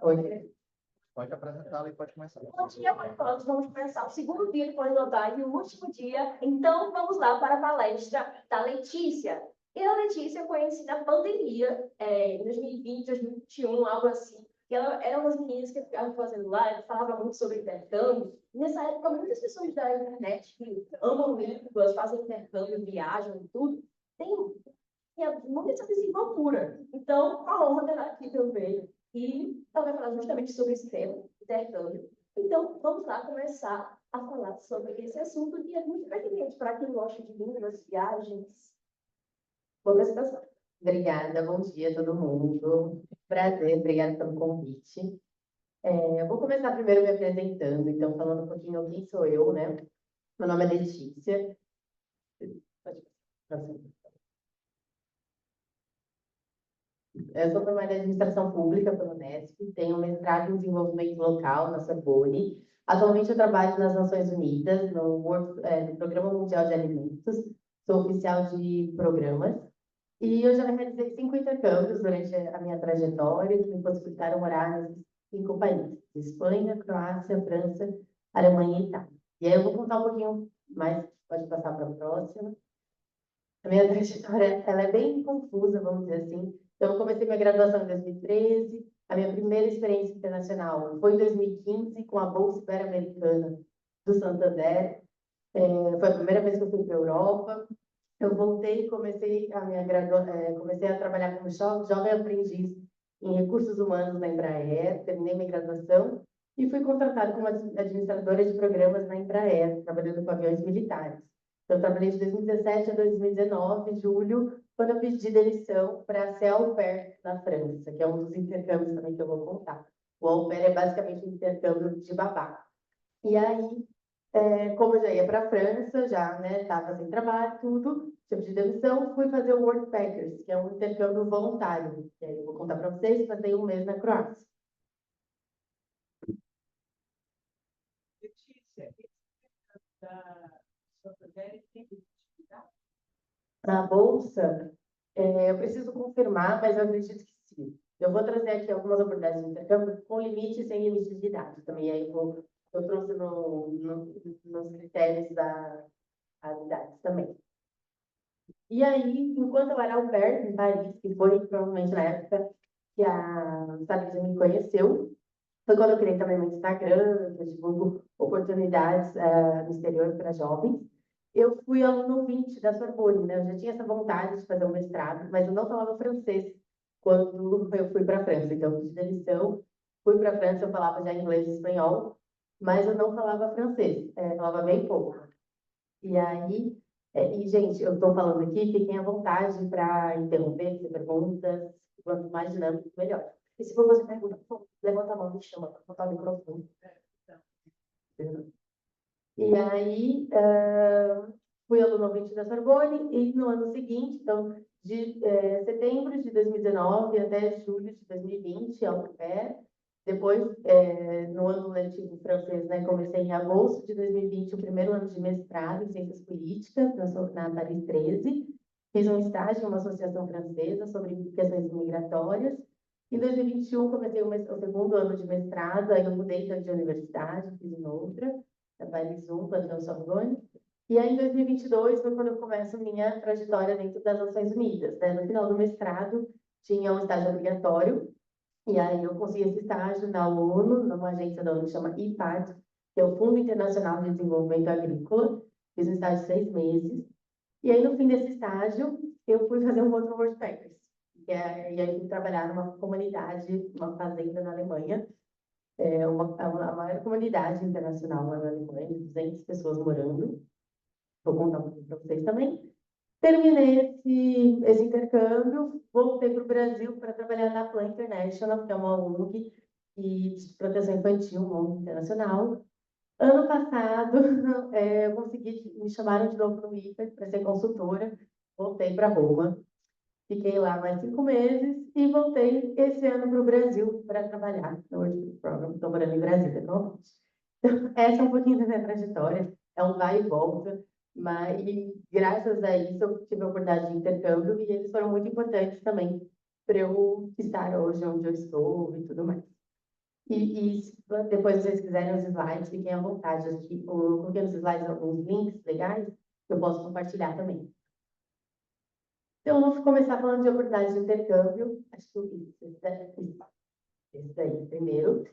Oi. Pode apresentá-la e pode começar. Bom dia para todos. Vamos começar o segundo dia do pós-doutorado e o último dia. Então, vamos lá para a palestra da Letícia. E a Letícia eu conheci na pandemia, em 2020, 2021, algo assim. E ela era uma das meninas que ficavam fazendo live, falava muito sobre intercâmbio. Nessa época, muitas pessoas da internet que amam línguas, fazem intercâmbio, viajam e tudo, tinha muita essa desenvoltura. Então, a honra dela aqui também. E ela vai falar justamente sobre esse tema, intercâmbio. Então, vamos lá começar a falar sobre esse assunto que é muito pertinente para quem gosta de línguas, viagens. Boa apresentação. Obrigada, bom dia a todo mundo. Prazer, obrigada pelo convite. Eu vou começar primeiro me apresentando, então falando um pouquinho quem sou eu, né? Meu nome é Letícia. Eu sou formada em Administração Pública pela Unesp, tenho mestrado em Desenvolvimento Local na Sorbonne. Atualmente eu trabalho nas Nações Unidas, no Programa Mundial de Alimentos, sou oficial de programas. E eu já realizei 5 intercâmbios durante a minha trajetória, que me possibilitaram morar nesses 5 países: Espanha, Croácia, França, Alemanha e Itália. E aí eu vou contar um pouquinho mais, pode passar para a próxima. A minha trajetória, ela é bem confusa, vamos dizer assim. Então, eu comecei minha graduação em 2013, a minha primeira experiência internacional foi em 2015, com a Bolsa Ibero-Americana do Santander. Foi a primeira vez que eu fui para a Europa. Eu voltei e comecei a trabalhar como jovem aprendiz em recursos humanos na Embraer, terminei minha graduação e fui contratada como administradora de programas na Embraer, trabalhando com aviões militares. Eu trabalhei de 2017 a 2019, julho, quando eu pedi demissão para ser au pair na França, que é um dos intercâmbios também que eu vou contar. O au pair é basicamente um intercâmbio de babá. E aí, como eu já ia para a França, já estava sem trabalho, tudo, eu pedi demissão, fui fazer o Workpackers, que é um intercâmbio voluntário. E aí eu vou contar para vocês, passei um mês na Croácia. Letícia, esse da Santander tem visibilidade? Na Bolsa, eu preciso confirmar, mas eu acredito que sim. Eu vou trazer aqui algumas oportunidades de intercâmbio com limite e sem limite de idade também. Aí eu trouxe nos critérios das idades também. E aí, enquanto eu era au pair em Paris, que foi provavelmente na época que a Sabrina me conheceu, foi quando eu criei também meu Instagram, que eu divulgo oportunidades no exterior para jovens. Eu fui aluno 20 da Sorbonne, né? Eu já tinha essa vontade de fazer um mestrado, mas eu não falava francês quando eu fui para a França. Então, eu pedi demissão, fui para a França, eu falava já inglês e espanhol, mas eu não falava francês, falava bem pouco. E aí, gente, eu estou falando aqui, fiquem à vontade para interromper, fazer perguntas, quanto mais dinâmico, melhor. E se for você pergunta, por favor, levanta a mão e me chama para botar o microfone. E aí, fui aluno 20 da Sorbonne e no ano seguinte, então, de setembro de 2019 até julho de 2020, ao pair. Depois, no ano letivo francês, comecei em agosto de 2020, o primeiro ano de mestrado em Ciências Políticas, na Paris 13. Fiz um estágio em uma associação francesa sobre questões migratórias. Em 2021, comecei o segundo ano de mestrado, aí eu mudei de universidade, fiz em outra, na Paris 1, Padrão Sorbonne. E aí, em 2022, foi quando eu começo minha trajetória dentro das Nações Unidas. No final do mestrado, tinha um estágio obrigatório, e aí eu consegui esse estágio na ONU, numa agência da ONU que chama IPAD, que é o Fundo Internacional de Desenvolvimento Agrícola. Fiz um estágio de 6 meses. E aí, no fim desse estágio, eu fui fazer um outro Workpackers. E aí, fui trabalhar numa comunidade, uma fazenda na Alemanha. A maior comunidade internacional lá na Alemanha, 200 pessoas morando. Vou contar um pouquinho para vocês também. Terminei esse intercâmbio, voltei para o Brasil para trabalhar na Plan International, que é uma ONG de proteção infantil, uma ONG internacional. Ano passado, me chamaram de novo no IFA para ser consultora, voltei para Roma, fiquei lá mais 5 meses e voltei esse ano para o Brasil para trabalhar no World Program. Estou morando em Brasília, atualmente. Então, essa é um pouquinho da minha trajetória, é um vai e volta. Mas, graças a isso, eu tive a oportunidade de intercâmbio e eles foram muito importantes também para eu estar hoje onde eu estou e tudo mais. E depois, se vocês quiserem os slides, fiquem à vontade. Aqui, eu coloquei nos slides alguns links legais que eu posso compartilhar também. Então, eu vou começar falando de oportunidades de intercâmbio. Acho que esse daí primeiro.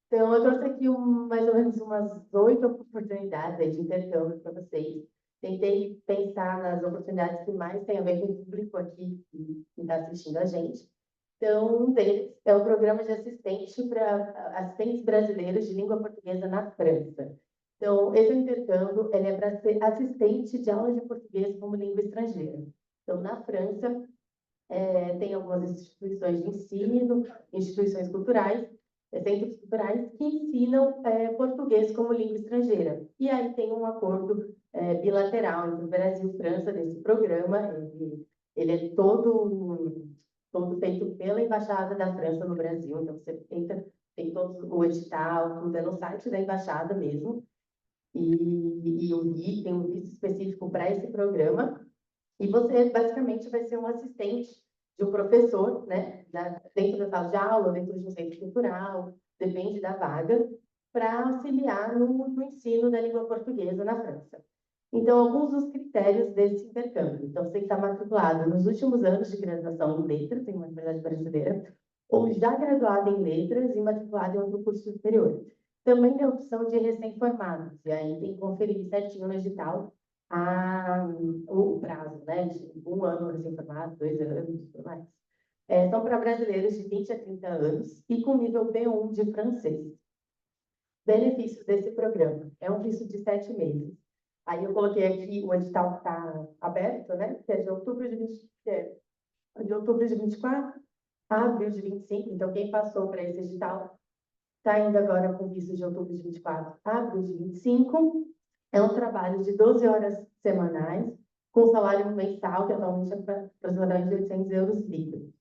Então, eu trouxe aqui mais ou menos umas 8 oportunidades aí de intercâmbio para vocês. Tentei pensar nas oportunidades que mais têm a ver com o público aqui que está assistindo a gente. Então, um deles é o programa de assistente para assistentes brasileiros de língua portuguesa na França. Então, esse intercâmbio ele é para ser assistente de aula de português como língua estrangeira. Então, na França, tem algumas instituições de ensino, instituições culturais, centros culturais que ensinam português como língua estrangeira. E aí tem um acordo bilateral entre o Brasil e França nesse programa. Ele é todo feito pela Embaixada da França no Brasil. Então, você entra, tem todo o edital, tudo é no site da Embaixada mesmo. E tem um visto específico para esse programa. E você, basicamente, vai ser um assistente de um professor, né, dentro da sala de aula, dentro de um centro cultural, depende da vaga, para auxiliar no ensino da língua portuguesa na França. Então, alguns dos critérios desse intercâmbio. Então, você tem que estar matriculado nos últimos anos de graduação em letras, em uma universidade brasileira, ou já graduado em letras e matriculado em outro curso superior. Também tem a opção de recém-formados, e aí tem que conferir certinho no edital o prazo, né, de 1 ano recém-formado, 2 anos e tudo mais. São para brasileiros de 20 a 30 anos e com nível B1 de francês. Benefícios desse programa. É um visto de 7 meses. Aí eu coloquei aqui o edital que está aberto, né, que é de outubro de outubro de 24 a abril de 25. Então, quem passou para esse edital está indo agora com visto de outubro de 24 a abril de 25. É um trabalho de 12 horas semanais, com salário mensal, que atualmente é aproximadamente 800 euros líquidos.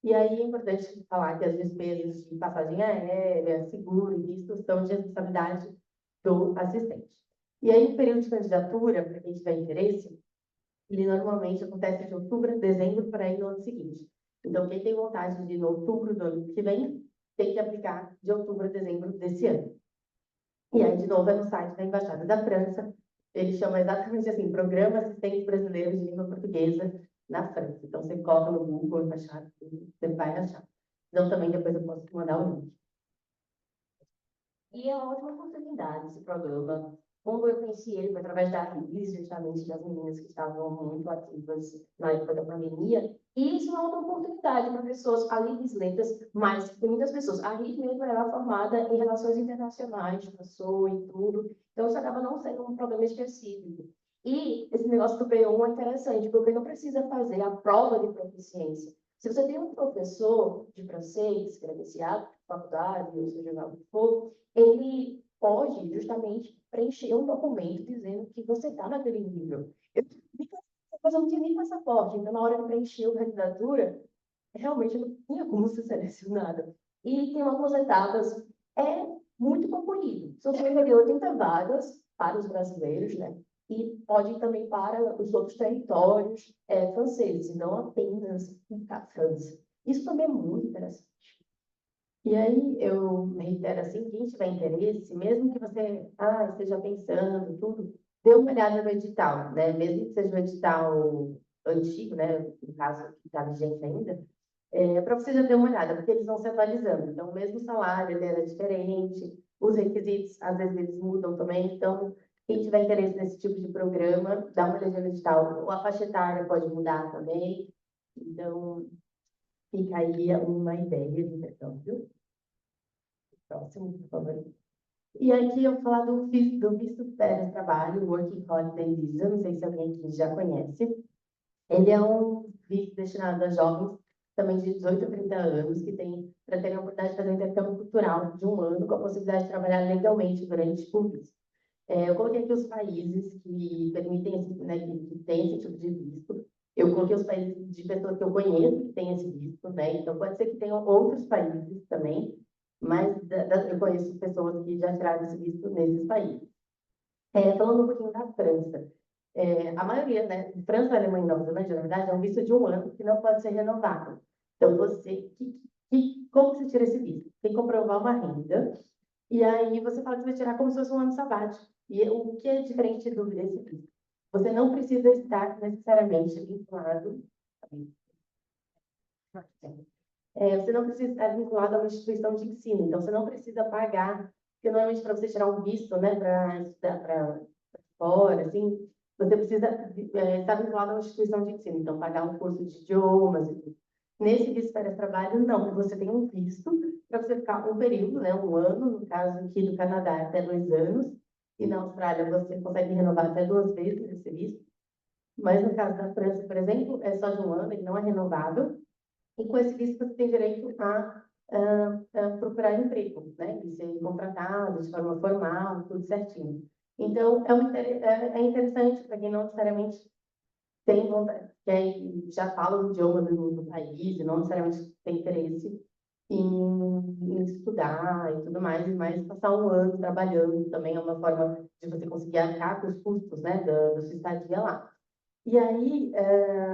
E aí é importante falar que as despesas de passagem aérea, seguro e visto são de responsabilidade do assistente. E aí o período de candidatura, para quem tiver interesse, ele normalmente acontece de outubro a dezembro para ir no ano seguinte. Então, quem tem vontade de ir no outubro do ano que vem, tem que aplicar de outubro a dezembro desse ano. E aí, de novo, é no site da Embaixada da França. Ele chama exatamente assim, Programa Assistentes Brasileiros de Língua Portuguesa na França. Então, você coloca no Google, Embaixada, você vai achar. Então, também depois eu posso te mandar o link. E é uma ótima oportunidade esse programa. Quando eu conheci ele, foi através da RIS, justamente das meninas que estavam muito ativas na época da pandemia. E isso é uma outra oportunidade para pessoas, além das letras, mas tem muitas pessoas. A RIS mesmo era formada em relações internacionais, passou e tudo. Então, isso acaba não sendo um problema específico. E esse negócio do B1 é interessante, porque não precisa fazer a prova de proficiência. Se você tem um professor de francês, credenciado, faculdade, ou seja lá o que for, ele pode justamente preencher um documento dizendo que você está naquele nível. Eu não tinha nem passaporte, então na hora de preencher a candidatura, realmente não tinha como ser selecionada. E tem algumas etapas, é muito concorrido. São cerca de 80 vagas para os brasileiros, né? E pode também para os outros territórios franceses, não apenas a França. Isso também é muito interessante. E aí, eu reitero assim, quem tiver interesse, mesmo que você esteja pensando, tudo, dê uma olhada no edital, né? Mesmo que seja um edital antigo, né? No caso, que está vigente ainda, para você já dar uma olhada, porque eles vão se atualizando. Então, mesmo o salário, ele era diferente, os requisitos, às vezes, eles mudam também. Então, quem tiver interesse nesse tipo de programa, dá uma olhadinha no edital. A faixa etária pode mudar também. Então, fica aí uma ideia de intercâmbio. Próximo, por favor. E aqui eu vou falar do visto de férias trabalho, o Working Holiday Visa, não sei se alguém aqui já conhece. Ele é um visto destinado a jovens, também de 18 a 30 anos, que tem para terem a oportunidade de fazer um intercâmbio cultural de 1 ano, com a possibilidade de trabalhar legalmente durante o visto. Eu coloquei aqui os países que permitem, né, que tem esse tipo de visto. Eu coloquei os países de pessoas que eu conheço que têm esse visto, né? Então, pode ser que tenham outros países também, mas eu conheço pessoas que já tiraram esse visto nesses países. Falando um pouquinho da França. A maioria, né, França, Alemanha e Nova Zelândia, na verdade, é um visto de 1 ano que não pode ser renovado. Então, como você tira esse visto? Tem que comprovar uma renda, e aí você fala que vai tirar como se fosse um ano sabático. E o que é diferente desse visto? Você não precisa estar necessariamente vinculado. Você não precisa estar vinculado a uma instituição de ensino, então você não precisa pagar, porque normalmente para você tirar um visto, né, para estudar para fora, assim, você precisa estar vinculado a uma instituição de ensino, então pagar um curso de idiomas e tudo. Nesse visto para trabalho, não, você tem um visto para você ficar um período, né, um ano, no caso aqui do Canadá até 2 anos, e na Austrália você consegue renovar até 2 vezes esse visto, mas no caso da França, por exemplo, é só de um ano, ele não é renovável, e com esse visto você tem direito a procurar emprego, né? E ser contratado de forma formal, tudo certinho. Então, é interessante para quem não necessariamente tem vontade, já fala o idioma do país e não necessariamente tem interesse em estudar e tudo mais, mas passar um ano trabalhando também é uma forma de você conseguir arcar com os custos, né, da sua estadia lá. E aí,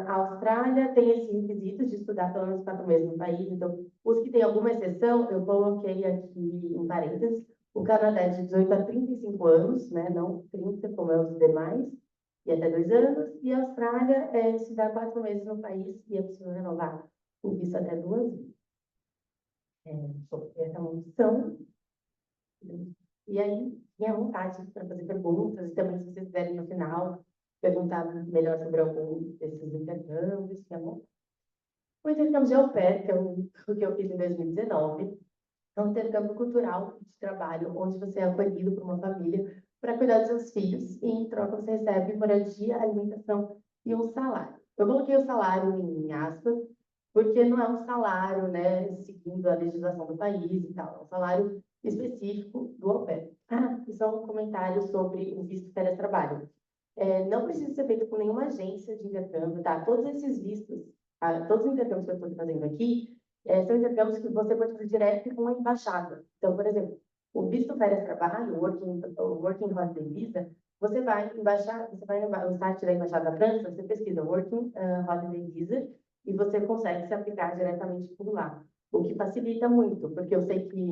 a Austrália tem esse requisito de estudar pelo menos 4 meses no país. Então, os que têm alguma exceção, eu coloquei aqui em parênteses. O Canadá é de 18 a 35 anos, né? Não 30, como é os demais, e até 2 anos. E a Austrália é estudar 4 meses no país e é possível renovar o visto até 2 vezes. Sobre essa moção. E aí, tenha vontade para fazer perguntas, e também se vocês quiserem no final perguntar melhor sobre algum desses intercâmbios, que é bom. O intercâmbio de au pair, que é o que eu fiz em 2019, é um intercâmbio cultural de trabalho, onde você é acolhido por uma família para cuidar dos seus filhos, e em troca você recebe moradia, alimentação e um salário. Eu coloquei o salário em aspas, porque não é um salário, né, seguindo a legislação do país e tal, é um salário específico do au pair. E só um comentário sobre o visto férias-trabalho. Não precisa ser feito com nenhuma agência de intercâmbio, tá? Todos esses vistos, todos os intercâmbios que eu estou fazendo aqui, são intercâmbios que você pode fazer direto com a embaixada. Então, por exemplo, o visto férias-trabalho, o Working Holiday Visa, você vai no site da Embaixada da França, você pesquisa Working Holiday Visa e você consegue se aplicar diretamente por lá. O que facilita muito, porque eu sei que,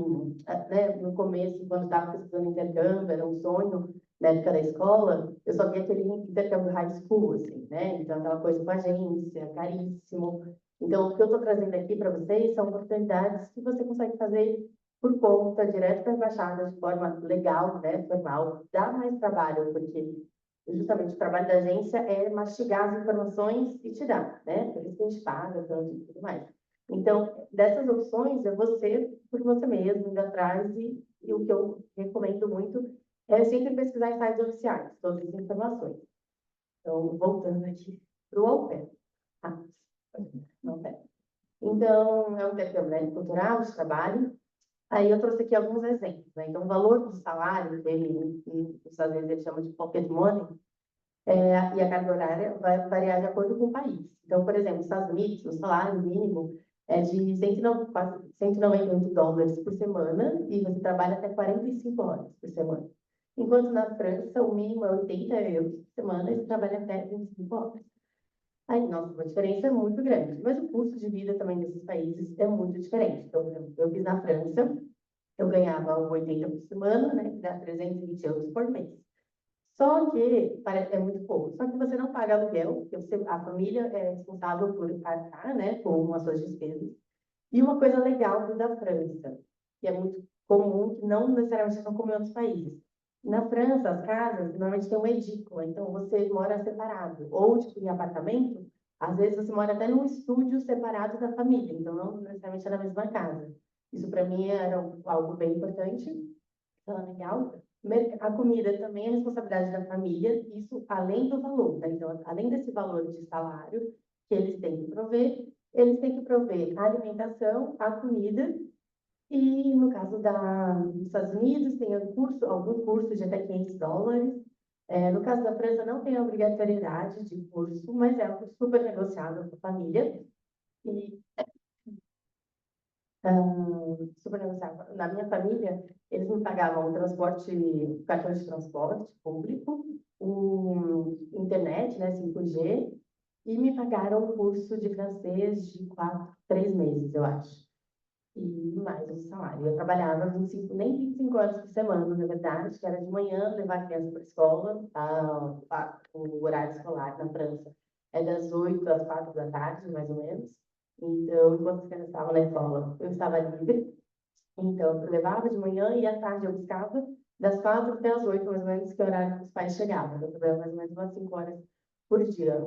né, no começo, quando estava pesquisando intercâmbio, era um sonho, na época da escola, eu só via aquele intercâmbio high school, assim, né? Então, aquela coisa com agência, caríssimo. Então, o que eu estou trazendo aqui para vocês são oportunidades que você consegue fazer por conta, direto para a embaixada, de forma legal, né? Formal. Dá mais trabalho, porque justamente o trabalho da agência é mastigar as informações e te dar, né? Por isso que a gente paga tanto e tudo mais. Então, dessas opções, é você por você mesmo, indo atrás, e o que eu recomendo muito é sempre pesquisar em sites oficiais, todas as informações. Então, voltando aqui para o au pair. Au pair. Então, é um intercâmbio, né, cultural, de trabalho. Aí eu trouxe aqui alguns exemplos, né? Então, o valor do salário dele, nos Estados Unidos eles chamam de pocket money, e a carga horária vai variar de acordo com o país. Então, por exemplo, nos Estados Unidos, o salário mínimo é de $198 por semana, e você trabalha até 45 horas por semana. Enquanto na França, o mínimo é 80 euros por semana e você trabalha até 25 horas. Aí, nossa, uma diferença muito grande. Mas o custo de vida também nesses países é muito diferente. Então, por exemplo, eu fiz na França, eu ganhava 80 por semana, né, que dá 320 euros por mês. Só que é muito pouco. Só que você não paga aluguel, porque a família é responsável por pagar, né, com as suas despesas. E uma coisa legal da França, que é muito comum, que não necessariamente são como em outros países. Na França, as casas normalmente têm uma edícula, então você mora separado. Ou, tipo, em apartamento, às vezes você mora até num estúdio separado da família, então não necessariamente é na mesma casa. Isso para mim era algo bem importante, então é legal. A comida também é responsabilidade da família, isso além do valor, né? Então, além desse valor de salário que eles têm que prover, eles têm que prover a alimentação, a comida, e no caso dos Estados Unidos, tem algum curso de até $500. No caso da França, não tem a obrigatoriedade de curso, mas é algo super negociável com a família. E super negociável. Na minha família, eles me pagavam o cartão de transporte público, internet, né, 5G, e me pagaram um curso de francês de 3 meses, eu acho. E mais o salário. Eu trabalhava 25, nem 25 horas por semana, na verdade, que era de manhã, levar a criança para a escola, o horário escolar na França é das 8 às 4 da tarde, mais ou menos. Então, enquanto as crianças estavam na escola, eu estava livre. Então, eu levava de manhã e à tarde eu buscava, das 4 até as 8, mais ou menos, que é o horário que os pais chegavam. Eu trabalhava mais ou menos umas 5 horas por dia,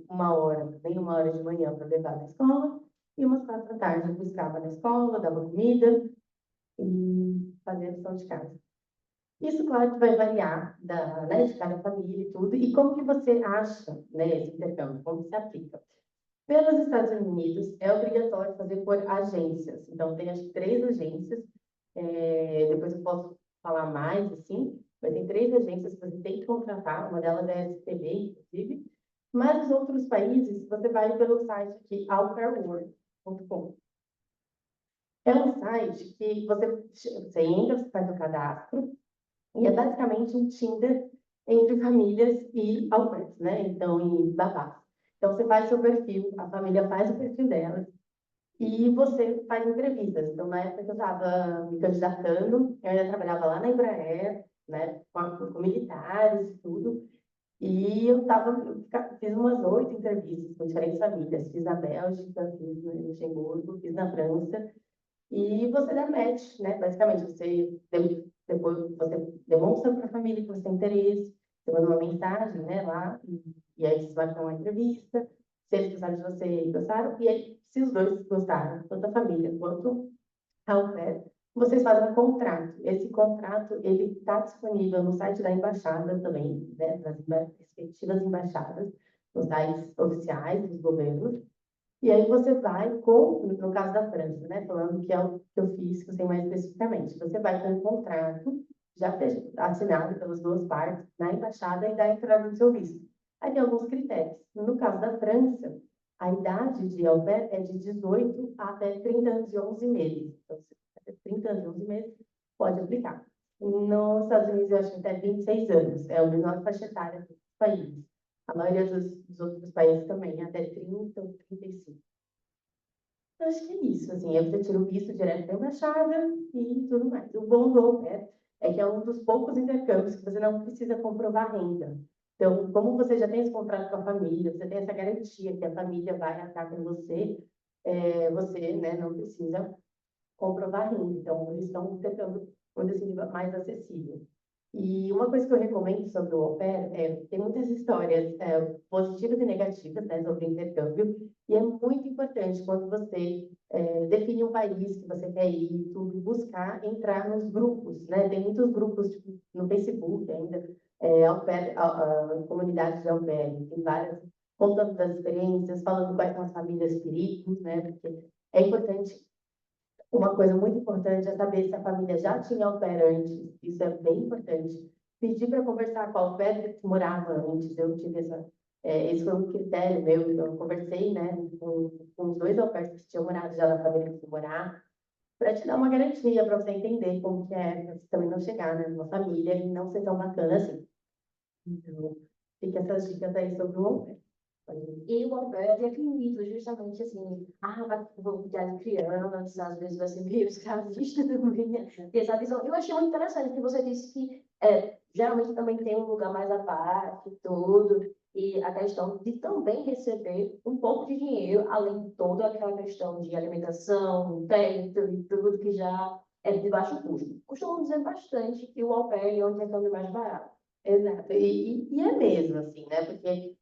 uma hora, nem uma hora de manhã para levar na escola, e umas 4 da tarde eu buscava na escola, dava comida e fazia a lição de casa. Isso, claro, que vai variar né, de cada família e tudo. E como que você acha, né, esse intercâmbio? Como se aplica? Pelos Estados Unidos, é obrigatório fazer por agências. Então, tem as 3 agências. Depois eu posso falar mais, assim. Mas tem 3 agências que você tem que contratar. Uma delas é a STB, inclusive. Mas os outros países, você vai pelo site aqui, aupairworld.com. É um site que você entra, você faz o cadastro, e é basicamente um Tinder entre famílias e au pairs, né? Então, em babás. Então, você faz seu perfil, a família faz o perfil dela, e você faz entrevistas. Então, na época que eu estava me candidatando, eu ainda trabalhava lá na Embraer, né, com militares e tudo, e fiz umas 8 entrevistas com diferentes famílias. Fiz na Bélgica, fiz no Luxemburgo, fiz na França, e você dá match, né? Basicamente, depois você demonstra para a família que você tem interesse, você manda uma mensagem, né, lá, e aí vocês marcam uma entrevista, se eles gostaram de você e gostaram, e aí, se os dois gostaram, tanto a família quanto a au pair, vocês fazem um contrato. Esse contrato, ele está disponível no site da embaixada também, né, das respectivas embaixadas, nos sites oficiais dos governos, e aí você vai no caso da França, né, falando que é o que eu fiz, que eu sei mais especificamente, você vai com um contrato já assinado pelas 2 partes na embaixada e dá entrada no seu visto. Aí tem alguns critérios. No caso da França, a idade de au pair é de 18 até 30 anos e 11 meses. Então, até 30 anos e 11 meses, pode aplicar. Nos Estados Unidos, eu acho que até 26 anos, é a menor faixa etária dos países. A maioria dos outros países também, até 30 ou 35. Eu acho que é isso, assim, aí você tira o visto direto da embaixada e tudo mais. O bom do au pair é que é um dos poucos intercâmbios que você não precisa comprovar renda. Então, como você já tem esse contrato com a família, você tem essa garantia que a família vai estar com você, você, né, não precisa comprovar renda. Então, por isso é um intercâmbio, vamos dizer assim, mais acessível. E uma coisa que eu recomendo sobre o au pair tem muitas histórias positivas e negativas, né, sobre intercâmbio, e é muito importante quando você define um país que você quer ir, tudo, buscar entrar nos grupos, né? Tem muitos grupos tipo, no Facebook ainda, au pair, comunidades de au pair, tem várias contando das experiências, falando quais são as famílias perigos, né? Porque é importante. Uma coisa muito importante é saber se a família já tinha au pair antes, isso é bem importante. Pedir para conversar com a au pair que morava antes, eu tive esse foi um critério meu, então eu conversei, né, com os 2 au pairs que tinham morado já na família que fui morar, para te dar uma garantia, para você entender como que é, para você também não chegar, né, numa família e não ser tão bacana assim. Então, fica essas dicas aí sobre o au pair. E o au pair tem aquele mito, justamente assim, vou cuidar de criança, às vezes vai ser meio escravista também, né? Tem essa visão. Eu achei muito interessante que você disse que geralmente também tem um lugar mais à parte, tudo, e a questão de também receber um pouco de dinheiro, além de toda aquela questão de alimentação, teto e tudo que já é de baixo custo. Costumam dizer bastante que o au pair é o intercâmbio mais barato. Exato, e é mesmo assim, né? Porque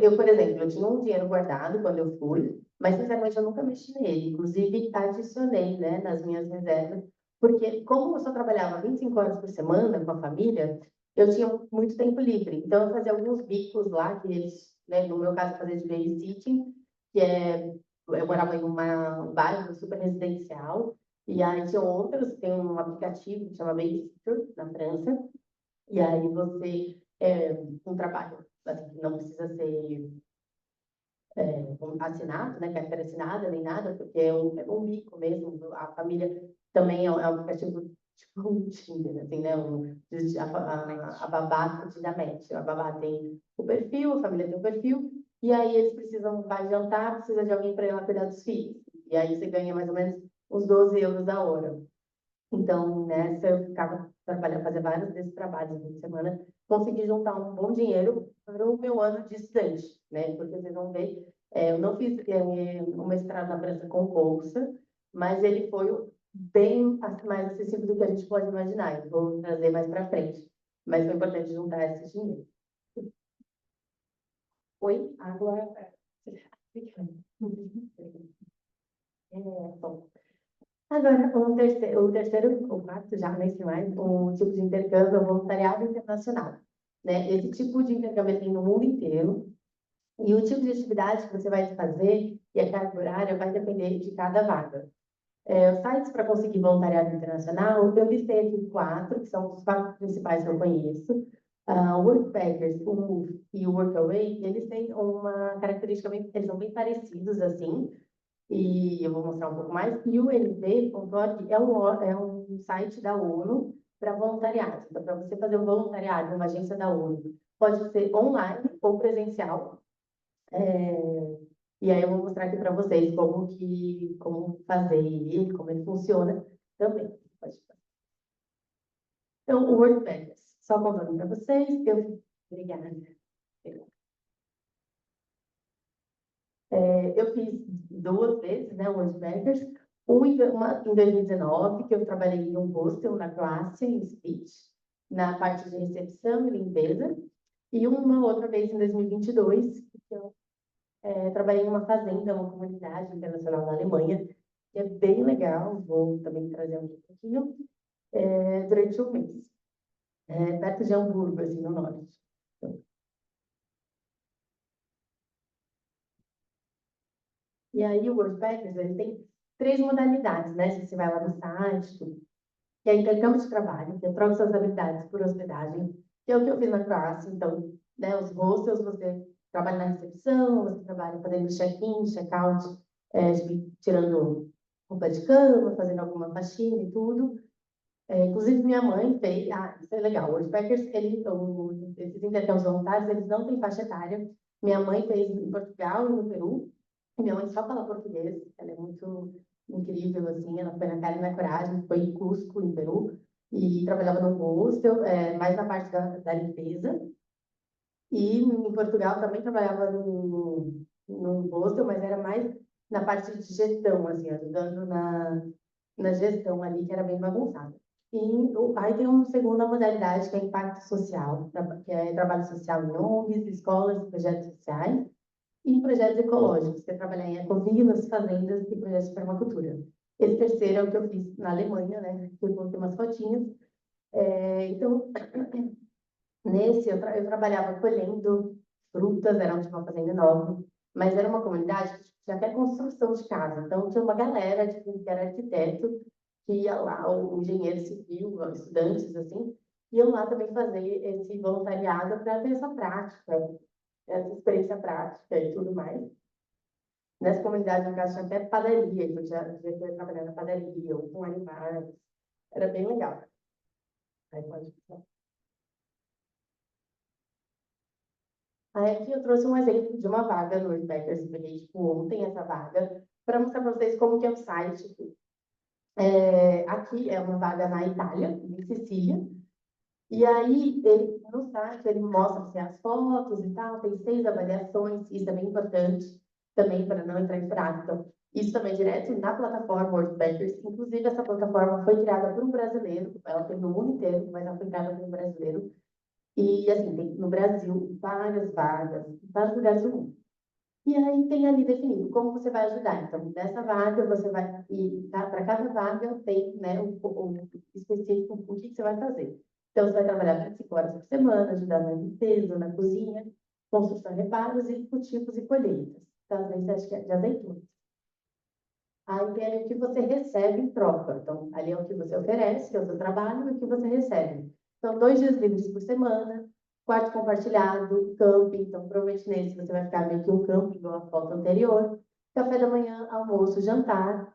eu, por exemplo, eu tinha um dinheiro guardado quando eu fui, mas sinceramente eu nunca mexi nele. Inclusive, adicionei, né, nas minhas reservas, porque como eu só trabalhava 25 horas por semana com a família, eu tinha muito tempo livre. Então, eu fazia alguns bicos lá, que eles, né, no meu caso, fazia de babysitting, que eu morava em um bairro super residencial, e aí tinha outros, tem um aplicativo que chama Babysitter, na França, e aí você, um trabalho, assim, que não precisa ser assinado, né, carteira assinada, nem nada, porque é um bico mesmo, a família também é um aplicativo tipo um Tinder, assim, né, a babá te dá match, a babá tem o perfil, a família tem o perfil, E aí eles vai jantar, precisa de alguém para ir lá cuidar dos filhos. E aí você ganha mais ou menos uns 12 euros a hora. Então, nessa eu ficava trabalhando, fazia vários desses trabalhos no fim de semana, consegui juntar um bom dinheiro para o meu ano de estudante, né? Porque vocês vão ver, eu não fiz um mestrado na França com bolsa, mas ele foi bem mais acessível do que a gente pode imaginar. Eu vou trazer mais para frente. Mas foi importante juntar esse dinheiro. Oi? Água. Bom. Agora, o quarto já, nem sei mais, o tipo de intercâmbio é o voluntariado internacional. Né? Esse tipo de intercâmbio tem no mundo inteiro, e o tipo de atividade que você vai fazer e a carga horária vai depender de cada vaga. Os sites para conseguir voluntariado internacional, eu listei aqui 4, que são os 4 principais que eu conheço. O Workpackers, o Move e o Workaway, eles têm uma característica, eles são bem parecidos, assim, e eu vou mostrar um pouco mais. E o LV.org é um site da ONU para voluntariado. Então, para você fazer um voluntariado em uma agência da ONU, pode ser online ou presencial. E aí eu vou mostrar aqui para vocês como fazer ele, como ele funciona também. Pode fazer. Então, o WordPackers, só contando para vocês, obrigada. Eu fiz 2 vezes, né, o WordPackers, uma em 2019, que eu trabalhei em um hostel na Croácia, em Split, na parte de recepção e limpeza, e uma outra vez em 2022, que eu trabalhei em uma fazenda, uma comunidade internacional na Alemanha, que é bem legal, vou também trazer um pouquinho, durante um mês, perto de Hamburgo, assim, no norte. Então, e aí o WordPackers, ele tem 3 modalidades, né? Se você vai lá no site, tudo. Que é intercâmbio de trabalho, que é troca suas habilidades por hospedagem, que é o que eu fiz na Croácia. Então, né, os hostels, você trabalha na recepção, você trabalha fazendo check-in, check-out, tirando roupa de cama, fazendo alguma faxina e tudo. Inclusive, minha mãe fez... Ah, isso é legal. Os Packers, esses intercâmbios voluntários, eles não têm faixa etária. Minha mãe fez em Portugal e no Peru. E minha mãe só fala português. Ela é muito incrível, assim. Ela foi na cara e na coragem. Foi em Cusco, em Peru. E trabalhava num hostel, mais na parte da limpeza. E em Portugal também trabalhava num hostel, mas era mais na parte de gestão, assim, ajudando na gestão ali, que era bem bagunçada. E aí tem uma segunda modalidade, que é impacto social, que é trabalho social em ONGs, escolas, projetos sociais e em projetos ecológicos, que é trabalhar em ecovilas, fazendas e projetos de permacultura. Esse terceiro é o que eu fiz na Alemanha, né? Que eu coloquei umas fotinhas. Então, nesse, eu trabalhava colhendo frutas, era uma fazenda enorme, mas era uma comunidade que tinha até construção de casa. Então, tinha uma galera tipo, que era arquiteto, que ia lá, o engenheiro civil, estudantes, assim, iam lá também fazer esse voluntariado para ter essa prática, essa experiência prática e tudo mais. Nessa comunidade, no caso, tinha até padaria, então tinha trabalhar na padaria, ou com animais. Era bem legal. Aí pode passar. Aí aqui eu trouxe um exemplo de uma vaga no Woodpeckers, eu peguei tipo, ontem essa vaga, para mostrar para vocês como que é o site. Aqui é uma vaga na Itália, em Sicília, e aí no site ele mostra assim, as fotos e tal, tem 6 avaliações, isso é bem importante também para não entrar em furado. Então, isso também é direto na plataforma Woodpeckers, inclusive essa plataforma foi criada por um brasileiro, ela tem no mundo inteiro, mas ela foi criada por um brasileiro, e, assim, tem no Brasil várias vagas, em vários lugares do mundo. E aí tem ali definido como você vai ajudar. Então, dessa vaga, você vai... E para cada vaga tem, né, específico o que você vai fazer. Então, você vai trabalhar 25 horas por semana, ajudar na limpeza, na cozinha, construção de reparos e cultivos e colheitas. Então, às vezes, acho que é de azeitona. Aí tem ali o que você recebe em troca. Então, ali é o que você oferece, que é o seu trabalho, e o que você recebe. Então, 2 dias livres por semana, quarto compartilhado, camping. Então, provavelmente nesse você vai ficar meio que um camping, igual a foto anterior. Café da manhã, almoço, jantar.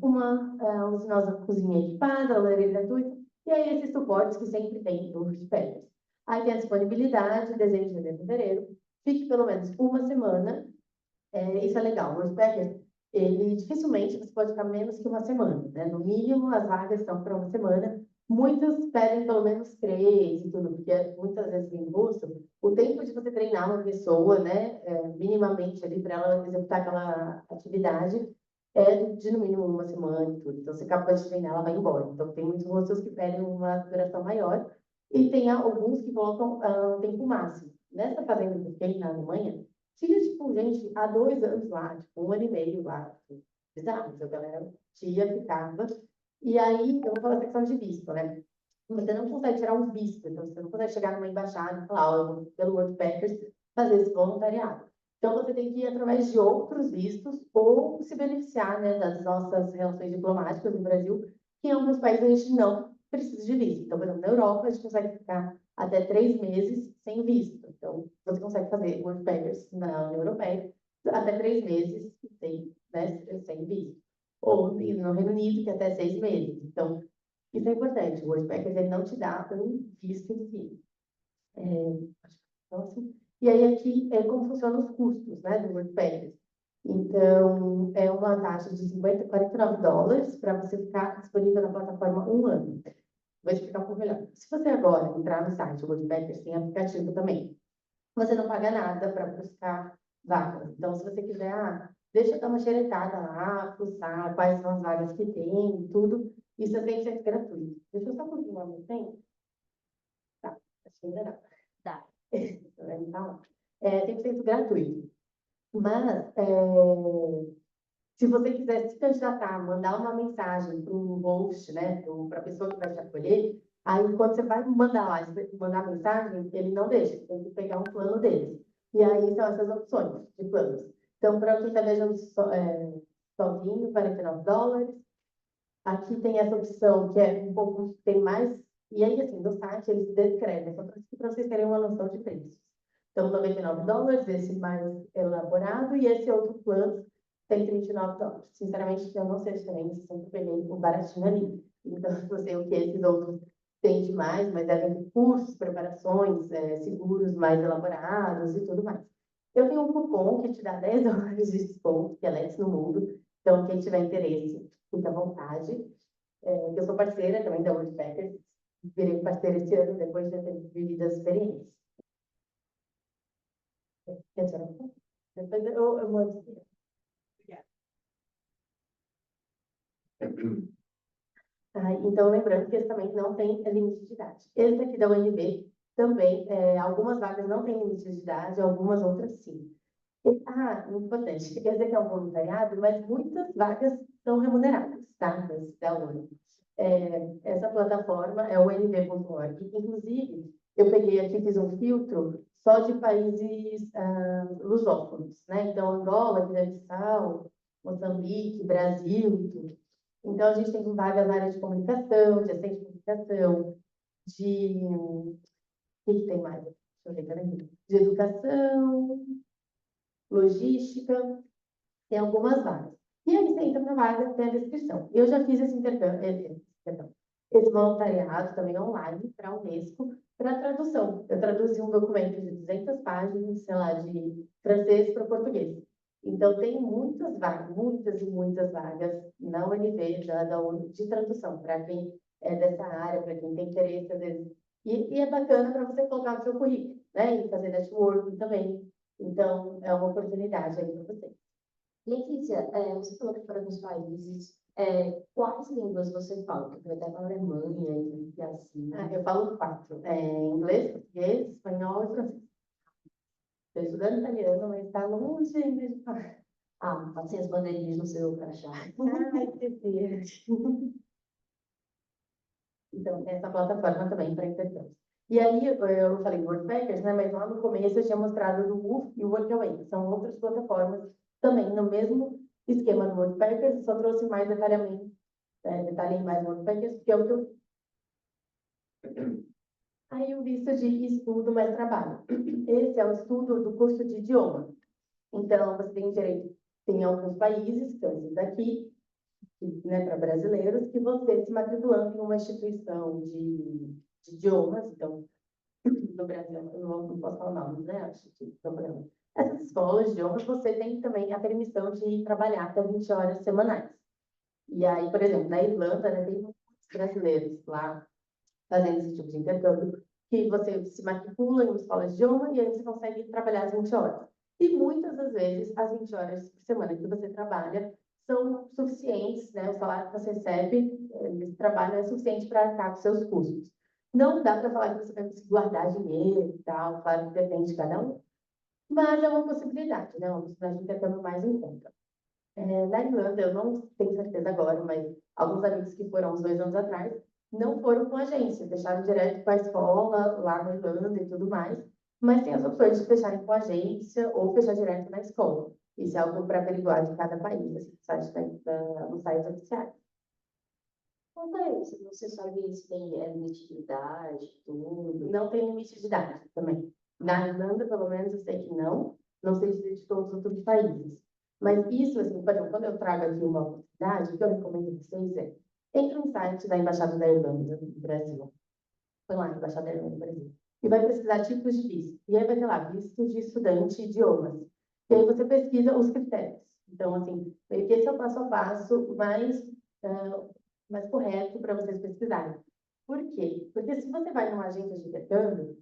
Uma usinosa cozinha equipada, lareira gratuita. E aí esses suportes que sempre tem nos férias. Aí tem a disponibilidade, desenho de janeiro e fevereiro, fique pelo menos uma semana. Isso é legal. O Worldpacker, ele dificilmente você pode ficar menos que uma semana, né? No mínimo, as vagas estão para uma semana. Muitas pedem pelo menos 3 e tudo, porque muitas vezes em russo, o tempo de você treinar uma pessoa, né, minimamente ali para ela executar aquela atividade, é de no mínimo uma semana e tudo. Então, você acaba de treinar, ela vai embora. Então, tem muitos russos que pedem uma duração maior e tem alguns que colocam um tempo máximo. Nessa fazenda que eu fiquei na Alemanha, tinha, tipo, gente, há 2 anos lá, tipo, 1 ano e meio lá. Tipo, bizarro, então a galera tia, ficava. E aí, eu vou falar da questão de visto, né? Você não consegue tirar um visto, então você não consegue chegar numa embaixada e falar, ó, eu vou pelo Worldpackers fazer esse voluntariado. Então, você tem que ir através de outros vistos ou se beneficiar, né, das nossas relações diplomáticas no Brasil, que em alguns países a gente não precisa de visto. Então, por exemplo, na Europa, a gente consegue ficar até 3 meses sem visto. Então, você consegue fazer Worldpackers na União Europeia até 3 meses sem, né, sem visto. Ou no Reino Unido, que é até 6 meses. Então, isso é importante. O Worldpackers, ele não te dá um visto em si. Então, assim, e aí aqui é como funcionam os custos, né, do Worldpackers. Então, é uma taxa de 49 dólares para você ficar disponível na plataforma 1 ano. Vou explicar um pouco melhor. Se você agora entrar no site, o Worldpackers tem aplicativo também, você não paga nada para buscar vagas. Então, se você quiser, deixa eu dar uma xeretada lá, fuçar quais são as vagas que tem, tudo, isso é 100% gratuito. Deixa eu só continuar meu tempo. Tá, acho que ainda não. Tá. Então, 100% gratuito. Mas, se você quiser se candidatar, mandar uma mensagem para o host, né, para a pessoa que vai te acolher, aí quando você vai mandar lá, mandar mensagem, ele não deixa, você tem que pegar um plano deles. E aí são essas opções de planos. Então, para quem está viajando sozinho, 49 dólares. Aqui tem essa opção que é um pouco, tem mais. E aí, assim, no site eles descrevem, só para vocês terem uma noção de preços. Então, 99 dólares, esse mais elaborado, e esse outro plano tem 39 dólares. Sinceramente, eu não sei a diferença, sempre peguei o baratinho ali. Então, não sei o que esses outros têm de mais, mas devem ter cursos, preparações, seguros mais elaborados e tudo mais. Eu tenho um cupom que te dá 10 dólares de desconto, que é Let's no Mundo. Então, quem tiver interesse, fique à vontade. Eu sou parceira também da Worldpackers. Virei parceira esse ano, depois de ter vivido as experiências. Quer tirar um pouco? Depois eu mando. Então, lembrando que esse também não tem limite de idade. Esse aqui da UNB também, algumas vagas não têm limite de idade, algumas outras sim. Importante, esse aqui é um voluntariado, mas muitas vagas são remuneradas, tá? Da ONU. Essa plataforma é o nv.org. Inclusive, eu peguei aqui, fiz um filtro só de países lusófonos, né? Então, Angola, Guiné-Bissau, Moçambique, Brasil, tudo. Então, a gente tem vagas na área de comunicação, de assistente de comunicação, o que tem mais? Deixa eu ver, peraí. De educação, logística, tem algumas vagas. E aí você entra na vaga, tem a descrição. Eu já fiz esse esse voluntariado também online para a Unesco, para tradução. Eu traduzi um documento de 200 páginas, sei lá, de francês para português. Então, tem muitas vagas, muitas e muitas vagas na UNB, da ONU, de tradução, para quem é dessa área, para quem tem interesse, às vezes. E é bacana para você colocar no seu currículo, né? E fazer networking também. Então, é uma oportunidade aí para você. Letícia, você falou que para alguns países, quais línguas você fala? Porque vai até para a Alemanha e assim. Eu falo 4. Inglês, português, espanhol e francês. Estou estudando italiano, mas está longe ainda de falar. Pode ser as bandeirinhas no seu crachá. Ai, que Deus. Então, essa plataforma também para intercâmbio. E aí, eu falei Worldpackers, né? Mas lá no começo eu tinha mostrado o WooF e o Workaway, que são outras plataformas também no mesmo esquema do Worldpackers, só trouxe mais detalhei mais o Worldpackers, porque é o que eu... Aí o visto de estudo mais trabalho. Esse é o estudo do curso de idioma. Então, você tem direito, tem alguns países, que são esses daqui, né, para brasileiros, que você se matriculando em uma instituição de idiomas, então, no Brasil, eu não posso falar nomes, né? Acho que problema. Essas escolas de idiomas, você tem também a permissão de trabalhar até 20 horas semanais. E aí, por exemplo, na Irlanda, né, tem muitos brasileiros lá fazendo esse tipo de intercâmbio, que você se matricula em uma escola de idioma e aí você consegue trabalhar as 20 horas. E muitas das vezes, as 20 horas por semana que você trabalha são suficientes, né? O salário que você recebe nesse trabalho é suficiente para arcar com seus custos. Não dá para falar que você vai conseguir guardar dinheiro e tal, claro que depende de cada um, mas é uma possibilidade, né? Uma possibilidade de intercâmbio mais em conta. Na Irlanda, eu não tenho certeza agora, mas alguns amigos que foram uns 2 anos atrás não foram com agência, deixaram direto com a escola lá na Irlanda e tudo mais, mas tem as opções de fecharem com agência ou fechar direto na escola. Isso é algo para averiguar de cada país, assim, nos sites oficiais. Quanto a isso, você sabe se tem limite de idade, tudo? Não tem limite de idade também. Na Irlanda, pelo menos, eu sei que não. Não sei dizer de todos os outros países. Mas isso, assim, por exemplo, quando eu trago aqui uma oportunidade, o que eu recomendo a vocês é entre no site da Embaixada da Irlanda no Brasil. Põe lá, Embaixada da Irlanda no Brasil. E vai pesquisar tipos de visto. E aí vai ter lá, visto de estudante de idiomas. E aí você pesquisa os critérios. Então, assim, meio que esse é o passo a passo mais correto para vocês pesquisarem. Por quê? Porque se você vai numa agência de intercâmbio,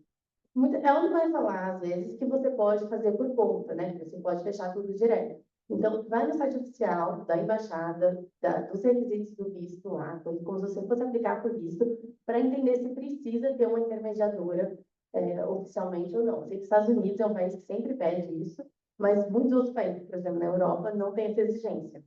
ela não vai falar, às vezes, que você pode fazer por conta, né? Que você pode fechar tudo direto. Então, vai no site oficial da embaixada, dos requisitos do visto lá, como se você fosse aplicar por visto, para entender se precisa ter uma intermediadora oficialmente ou não. Eu sei que os Estados Unidos é um país que sempre pede isso, mas muitos outros países, por exemplo, na Europa, não tem essa exigência.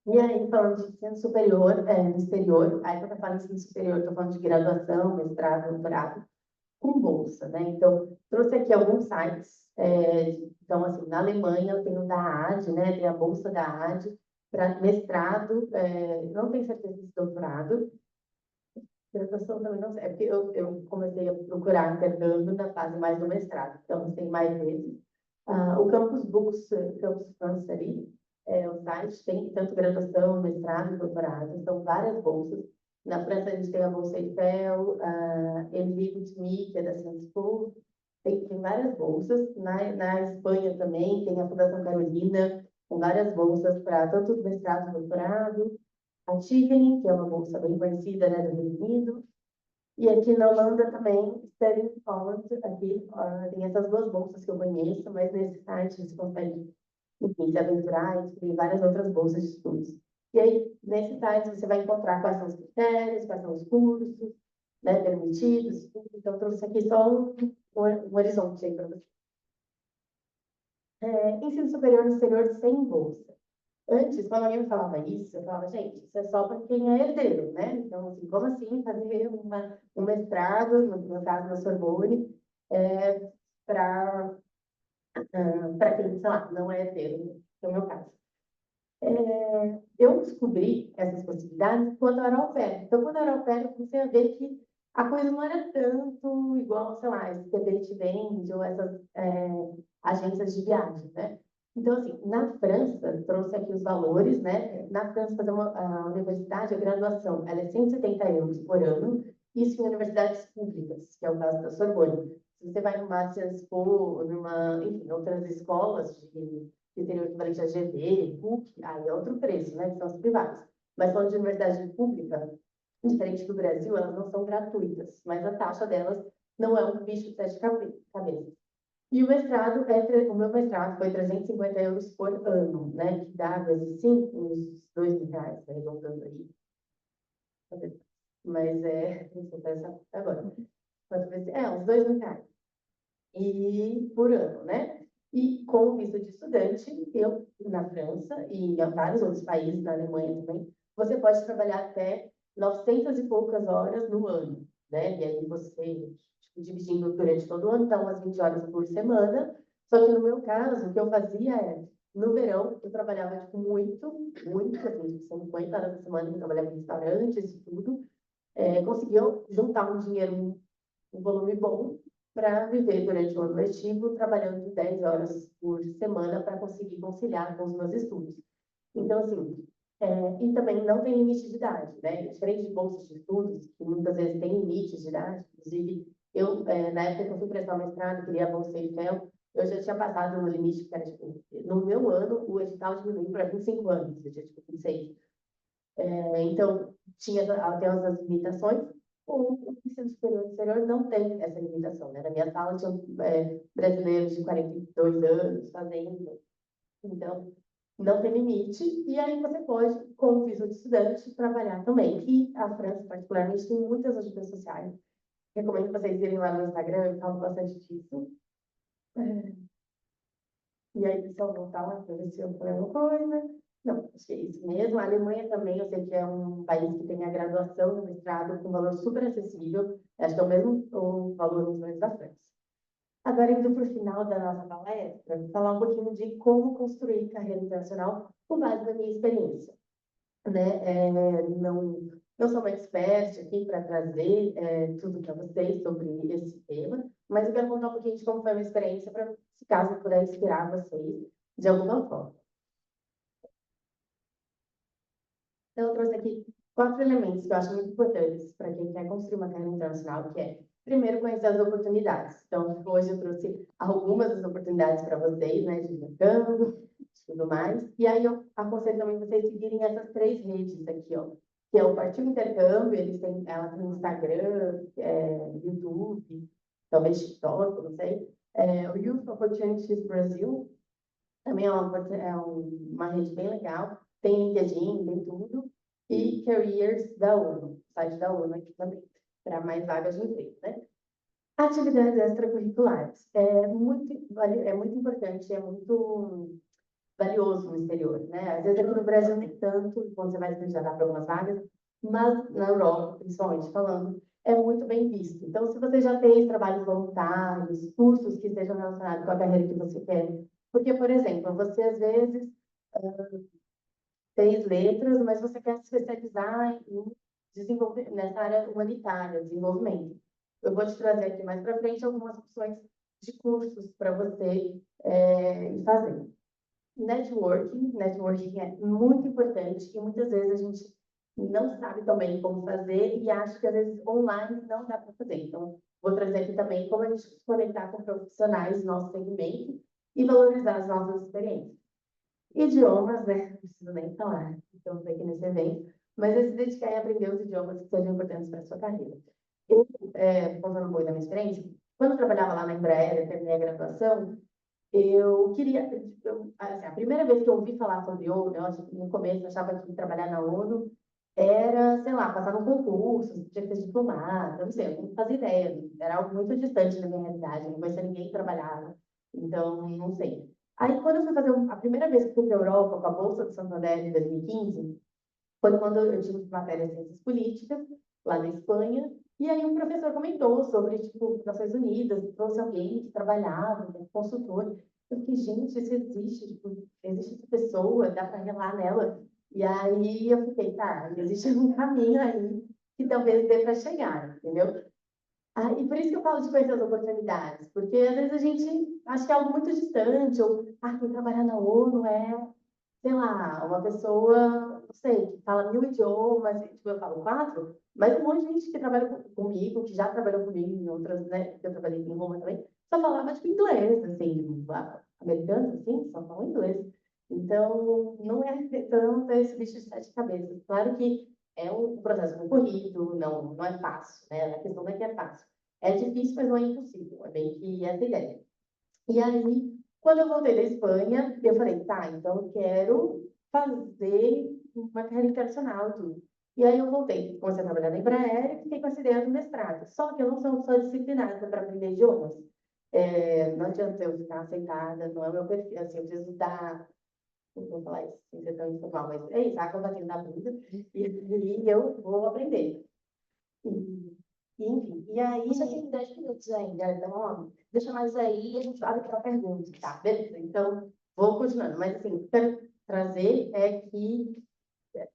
E aí, falando de ensino superior, no exterior, aí quando eu falo de ensino superior, estou falando de graduação, mestrado, doutorado, com bolsa, né? Então, trouxe aqui alguns sites. Então, assim, na Alemanha eu tenho da AD, né? Tem a bolsa da AD para mestrado, não tenho certeza de doutorado. Graduação também não sei, é porque eu comecei a procurar intercâmbio na fase mais do mestrado, então tem mais vezes. O Campus Books, Campus France ali, o site tem tanto graduação, mestrado e doutorado, são várias bolsas. Na França a gente tem a Bolsa Eiffel, a Envy with Me, que é da Sciences Po, tem várias bolsas. Na Espanha também tem a Fundação Carolina, com várias bolsas para tanto mestrado e doutorado. A Tivoli, que é uma bolsa bem conhecida, né, do Reino Unido. E aqui na Holanda também, Studying Holland, aqui tem essas 2 bolsas que eu conheço, mas nesse site você consegue, enfim, se aventurar e descobrir várias outras bolsas de estudos. E aí, nesse site, você vai encontrar quais são os critérios, quais são os cursos, né, permitidos, tudo. Então, eu trouxe aqui só um horizonte aí para você. Ensino superior no exterior sem bolsa. Antes, quando alguém me falava isso, eu falava, gente, isso é só para quem é herdeiro, né? Então, assim, como assim fazer um mestrado, no meu caso, na Sorbonne, para quem, sei lá, não é herdeiro, no meu caso. Eu descobri essas possibilidades quando eu era au pair. Então, quando eu era au pair, eu comecei a ver que a coisa não era tanto igual, sei lá, esse TBT Vende ou essas agências de viagem, né? Então, assim, na França, trouxe aqui os valores, né? Na França, fazer a universidade, a graduação, ela é 170 euros por ano, isso em universidades públicas, que é o caso da Sorbonne. Se você vai numa Sciences Po, enfim, outras escolas que teriam equivalente a GV, PUC, aí é outro preço, né? Que são as privadas. Mas falando de universidade pública, diferente do Brasil, elas não são gratuitas, mas a taxa delas não é um bicho de 7 cabeças. E o meu mestrado foi 350 euros por ano, né? Que dá, vezes 5, uns 2.000 reais, arredondando aí. Mas não sei pensar agora. Quanto vezes? Uns 2.000 reais. E por ano, né? E com o visto de estudante, eu, na França e em vários outros países, na Alemanha também, você pode trabalhar até 900 e poucas horas no ano, né? E aí você, dividindo durante todo o ano, dá umas 20 horas por semana. Só que no meu caso, o que eu fazia no verão, eu trabalhava, tipo, muito, assim, 50 horas por semana, eu trabalhava em restaurantes e tudo. Conseguia juntar um dinheiro, um volume bom, para viver durante o ano letivo, trabalhando 10 horas por semana para conseguir conciliar com os meus estudos. Então, assim, E também não tem limite de idade, né? Diferente de bolsas de estudos, que muitas vezes tem limite de idade. Inclusive, eu, na época que eu fui prestar o mestrado, queria a bolsa Eiffel, eu já tinha passado no limite, que era, tipo, no meu ano, o edital diminuiu para 25 anos, eu tinha, tipo, 26. Então, tinha até as limitações. O ensino superior não tem essa limitação, né? Na minha sala tinham brasileiros de 42 anos fazendo. Então, não tem limite. E aí você pode, com o visto de estudante, trabalhar também. E a França, particularmente, tem muitas ajudas sociais. Recomendo vocês irem lá no Instagram, eu falo bastante disso. E aí, só voltar lá para ver se eu falei alguma coisa. Não, acho que é isso mesmo. A Alemanha também, eu sei que é um país que tem a graduação no mestrado com valor super acessível. Acho que é o mesmo o valor mais ou menos da França. Agora, indo para o final da nossa palestra, vou falar um pouquinho de como construir carreira internacional com base na minha experiência. Né? Não sou uma expert aqui para trazer tudo para vocês sobre esse tema, mas eu quero contar um pouquinho de como foi a minha experiência, para, se caso eu puder inspirar vocês de alguma forma. Então, eu trouxe aqui 4 elementos que eu acho muito importantes para quem quer construir uma carreira internacional, que é, primeiro, conhecer as oportunidades. Então, hoje eu trouxe algumas das oportunidades para vocês, né, de intercâmbio, tudo mais. E aí eu aconselho também vocês seguirem essas 3 redes aqui, ó, que é o Partiu Intercâmbio, ela tem Instagram, YouTube, talvez TikTok, não sei. O Youth Opportunities Brasil também uma rede bem legal. Tem LinkedIn, tem tudo. E Careers da ONU, site da ONU aqui também, para mais vagas de emprego, né? Atividades extracurriculares. É muito importante, é muito valioso no exterior, né? Às vezes aqui no Brasil nem tanto, quando você vai se candidatar para algumas vagas, mas na Europa, principalmente falando, é muito bem visto. Então, se você já fez trabalhos voluntários, cursos que estejam relacionados com a carreira que você quer, porque, por exemplo, você às vezes fez letras, mas você quer se especializar em desenvolver nessa área humanitária, desenvolvimento. Eu vou te trazer aqui mais para frente algumas opções de cursos para você ir fazendo. Networking é muito importante e muitas vezes a gente não sabe também como fazer e acha que às vezes online não dá para fazer. Então, vou trazer aqui também como a gente se conectar com profissionais do nosso segmento e valorizar as nossas experiências. Idiomas, né? Não preciso nem falar, estamos aqui nesse evento, mas é se dedicar a aprender os idiomas que sejam importantes para a sua carreira. Eu, contando um pouco da minha experiência, quando eu trabalhava lá na Embraer, terminei a graduação, eu queria, assim, a primeira vez que eu ouvi falar sobre ONU, no começo eu achava que trabalhar na ONU era, sei lá, passar num concurso, tinha que ser diplomata, não sei, eu não fazia ideia, era algo muito distante da minha realidade, eu não conhecia ninguém que trabalhava, então, não sei. Aí, quando eu fui fazer, a primeira vez que fui para a Europa com a Bolsa de Santander em 2015, foi quando eu tive matéria de ciências políticas, lá na Espanha, e aí um professor comentou sobre, tipo, Nações Unidas, trouxe alguém que trabalhava, né, consultor. Eu fiquei, gente, isso existe, tipo, existe essa pessoa, dá para relar nela. E aí eu fiquei, tá, existe um caminho aí que talvez dê para chegar, entendeu? E por isso que eu falo de conhecer as oportunidades, porque às vezes a gente acha que é algo muito distante, ou, quem trabalhar na ONU sei lá, uma pessoa, não sei, que fala 1000 idiomas, e, tipo, eu falo 4, mas um monte de gente que trabalha comigo, que já trabalhou comigo em outras, né, porque eu trabalhei em Roma também, só falava, tipo, inglês, assim, americanos, assim, só falam inglês. Então, não é tanto esse bicho de 7 cabeças. Claro que é um processo concorrido, não é fácil, né, a questão não é que é fácil. É difícil, mas não é impossível, é bem que essa ideia. E aí, quando eu voltei da Espanha, eu falei, tá, então eu quero fazer uma carreira internacional, tudo. E aí eu voltei, comecei a trabalhar na Embraer e fiquei com essa ideia do mestrado. Só que eu não sou uma pessoa disciplinada para aprender idiomas. Não adianta eu ficar sentada, não é o meu perfil, assim, eu preciso dar, não vou falar isso, sem ser tão informal, mas é isso, água batendo na bunda, e eu vou aprender. Enfim, e aí... Você tem 10 minutos ainda, então, ó, deixa mais aí e a gente abre para perguntas. Tá, beleza. Então, vou continuando. Mas, assim, o que eu quero trazer é que,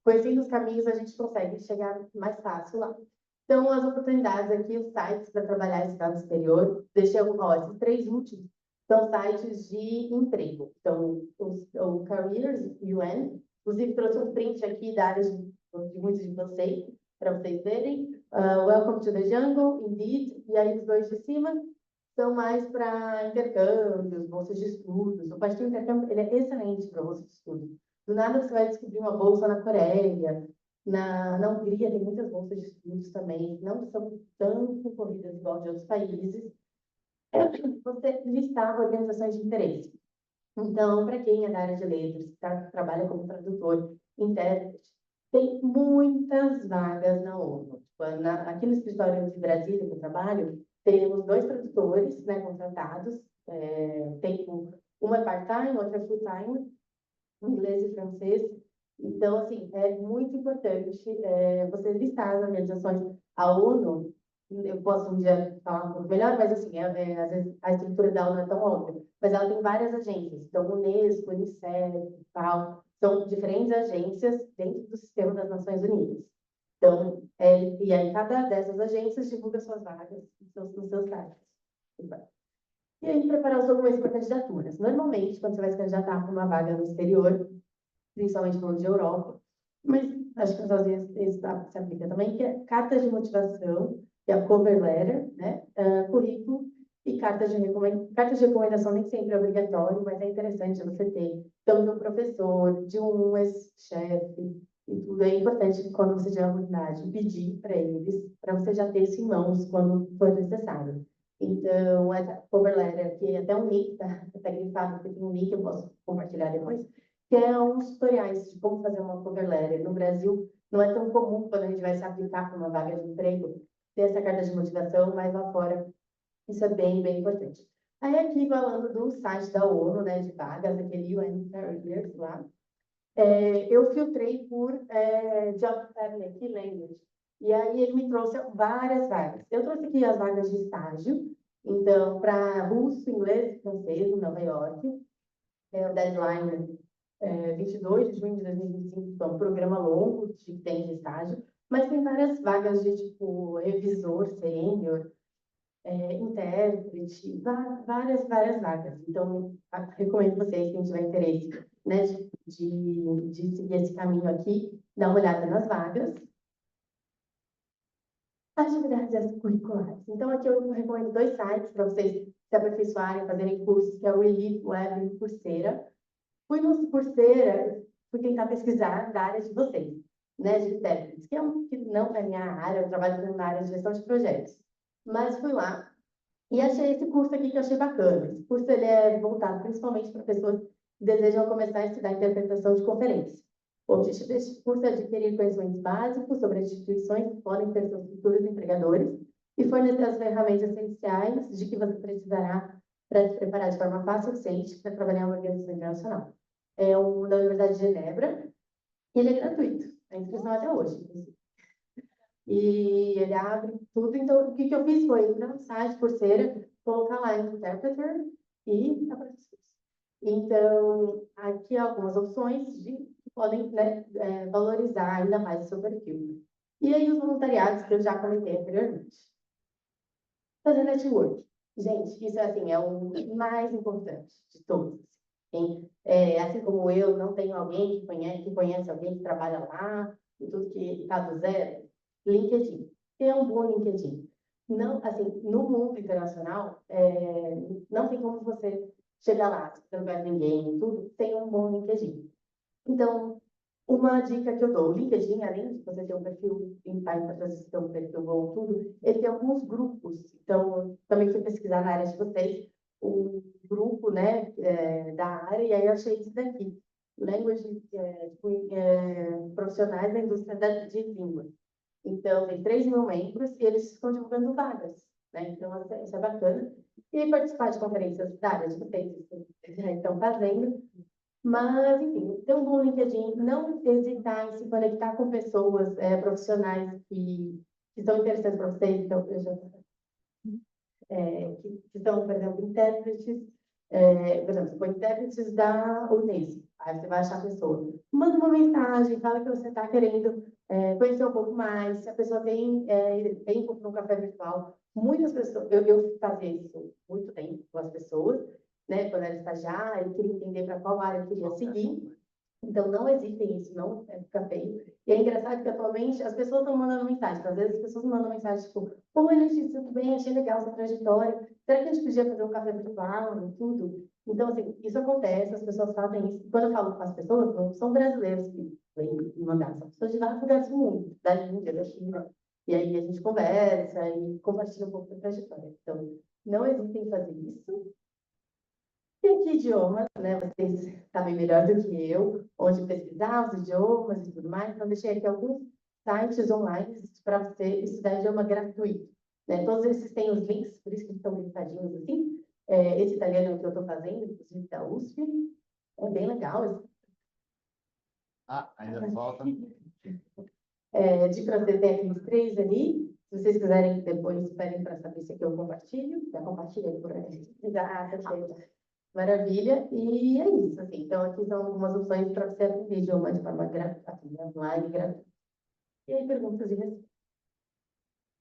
conhecendo os caminhos, a gente consegue chegar mais fácil lá. Então, as oportunidades aqui, os sites para trabalhar esse estado exterior, deixei esses 3 últimos são sites de emprego. Então, o Careers UN, Inclusive, trouxe um print aqui da área de muitos de vocês, para vocês verem. Welcome to the Jungle, Indeed. E aí, os dois de cima são mais para intercâmbios, bolsas de estudos. O pastinho de intercâmbio, ele é excelente para bolsa de estudo. Do nada, você vai descobrir uma bolsa na Coreia, na Hungria tem muitas bolsas de estudos também, não são tão concorridas igual de outros países. Você listava organizações de interesse. Então, para quem é da área de letras, trabalha como tradutor, intérprete, tem muitas vagas na ONU. Aqui no escritório de Brasília, que eu trabalho, temos 2 tradutores, né, contratados. Tem uma é part-time, outra é full-time, inglês e francês. Então, assim, é muito importante você listar as organizações. A ONU, eu posso um dia falar um pouco melhor, mas, assim, às vezes a estrutura dela não é tão óbvia. Mas ela tem várias agências. Então, Unesco, Unicef, FAO, são diferentes agências dentro do sistema das Nações Unidas. Então, e aí cada dessas agências divulga suas vagas nos seus sites. E aí, preparar os documentos para candidaturas. Normalmente, quando você vai se candidatar para uma vaga no exterior, principalmente falando de Europa, mas acho que às vezes isso se aplica também, que é carta de motivação, que é a cover letter, né? Currículo e carta de recomendação nem sempre é obrigatório, mas é interessante você ter. Então, de um professor, de um ex-chefe, e tudo é importante quando você tiver a oportunidade pedir para eles, para você já ter isso em mãos quando for necessário. Então, essa cover letter, que até um link, tá grifado, porque tem um link, eu posso compartilhar depois, que é uns tutoriais de como fazer uma cover letter. No Brasil, não é tão comum quando a gente vai se aplicar para uma vaga de emprego, ter essa carta de motivação, mas lá fora isso é bem, bem importante. Aí aqui, falando do site da ONU, né, de vagas, aquele UN Careers lá, eu filtrei por Job Key Language. E aí ele me trouxe várias vagas. Eu trouxe aqui as vagas de estágio, então, para russo, inglês e francês, em Nova York. O deadline 22 de junho de 2025, então, um programa longo que tem de estágio, mas tem várias vagas de, tipo, revisor sênior, intérprete, várias vagas. Então, recomendo vocês, quem tiver interesse, né, de seguir esse caminho aqui, dar uma olhada nas vagas. Atividades curriculares. Então, aqui eu recomendo 2 sites para vocês se aperfeiçoarem, fazerem cursos, que é o Relief Web e Coursera. Fui no Coursera, fui tentar pesquisar da área de vocês, né, de intérpretes, que não é a minha área, eu trabalho na área de gestão de projetos. Mas fui lá e achei esse curso aqui que eu achei bacana. Esse curso ele é voltado principalmente para pessoas que desejam começar a estudar interpretação de conferências. O objetivo deste curso é adquirir conhecimentos básicos sobre as instituições que podem ser seus futuros empregadores e fornecer as ferramentas essenciais de que você precisará para se preparar de forma fácil e eficiente para trabalhar em uma organização internacional. É da Universidade de Genebra e ele é gratuito. A inscrição é até hoje, inclusive. E ele abre tudo. Então, o que eu fiz foi entrar no site Coursera, colocar lá Interpreter e aparecer. Então, aqui algumas opções que podem, né, valorizar ainda mais o seu perfil. E aí os voluntariados que eu já comentei anteriormente. Fazer network. Gente, isso assim, é o mais importante de todos. Assim como eu, não tenho alguém que conhece alguém que trabalha lá, e tudo que está do zero. LinkedIn. Ter um bom LinkedIn. Não, assim, no mundo internacional, não tem como você chegar lá, se você não conhece ninguém, tudo, tem um bom LinkedIn. Então, uma dica que eu dou, o LinkedIn, além de você ter um perfil em página para você ter um perfil bom, tudo, ele tem alguns grupos. Então, eu também fui pesquisar na área de vocês, um grupo, né, da área, e aí eu achei isso daqui. Language, profissionais da indústria de língua. Então, tem 3 mil membros e eles estão divulgando vagas, né? Então, isso é bacana. E aí, participar de conferências da área de vocês, que já estão fazendo. Mas, enfim, ter um bom LinkedIn, não hesitar em se conectar com pessoas profissionais que são interessantes para vocês. Então, que são, por exemplo, intérpretes, por exemplo, se for intérpretes da Unesco, aí você vai achar a pessoa. Manda uma mensagem, fala que você está querendo conhecer um pouco mais, se a pessoa tem tempo para um café virtual. Muitas pessoas, eu fazia isso muito tempo com as pessoas, né, quando era estagiária, queria entender para qual área eu queria seguir. Então, não existem isso, não é ficar feio. E é engraçado que atualmente as pessoas estão mandando mensagem. Às vezes as pessoas mandam mensagem tipo, oi, Letícia, tudo bem? Achei legal sua trajetória. Será que a gente podia fazer um café virtual e tudo? Então, assim, isso acontece, as pessoas fazem isso. Quando eu falo com as pessoas, não são brasileiros que vêm me mandar, são pessoas de vários lugares do mundo, da Índia, da China. E aí a gente conversa e compartilha um pouco da trajetória. Então, não hesitem em fazer isso. E aqui, idiomas, né? Vocês sabem melhor do que eu, onde pesquisar os idiomas e tudo mais. Então, deixei aqui alguns sites online para você estudar idioma gratuito. Né? Todos esses têm os links, por isso que estão linkadinhos assim. Esse italiano que eu estou fazendo, inclusive da USP, é bem legal. Ah, ainda falta. De francês tem aqueles três ali. Se vocês quiserem depois, esperem para saber se aqui eu compartilho. Já compartilhei por aí. Já, perfeito. Maravilha, e é isso, assim. Então, aqui são algumas opções para você aprender idioma de forma gratuita, assim, online, gratuita. E aí, perguntas e respostas.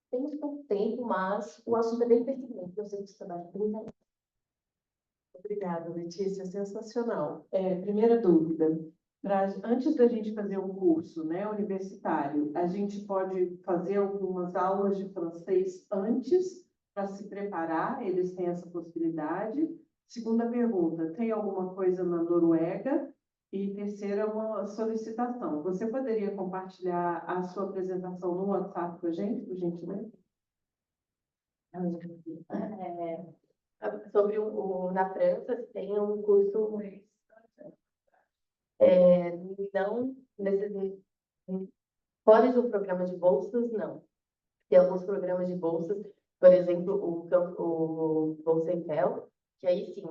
Temos pouco tempo, mas o assunto é bem pertinente. Eu sei que você trabalha com muita. Obrigada, Letícia, sensacional. Primeira dúvida, antes da gente fazer um curso, né, universitário, a gente pode fazer algumas aulas de francês antes para se preparar? Eles têm essa possibilidade? Segunda pergunta, tem alguma coisa na Noruega? E terceira, uma solicitação. Você poderia compartilhar a sua apresentação no WhatsApp com a gente, por gentileza? Sobre na França, tem um curso, não, fora do programa de bolsas, não. Tem alguns programas de bolsas, por exemplo, o Bolsa Empel, que aí sim,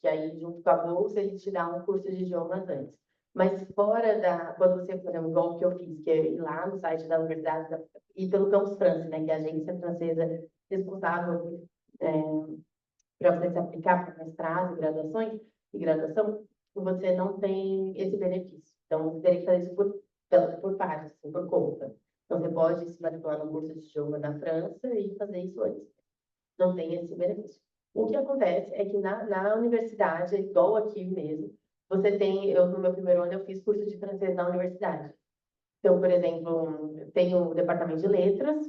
que aí junto com a bolsa, ele te dá um curso de idiomas antes. Mas quando você, por exemplo, igual o que eu fiz, que é ir lá no site da universidade, e pelo Campus France, né, que é a agência francesa responsável para você se aplicar para mestrado, graduações e graduação, você não tem esse benefício. Então, você teria que fazer isso por partes, assim, por conta. Então, você pode se matricular no curso de idioma da França e fazer isso antes. Não tem esse benefício. O que acontece é que na universidade, igual aqui mesmo, você tem, no meu primeiro ano, eu fiz curso de francês na universidade. Então, por exemplo, tem o departamento de letras,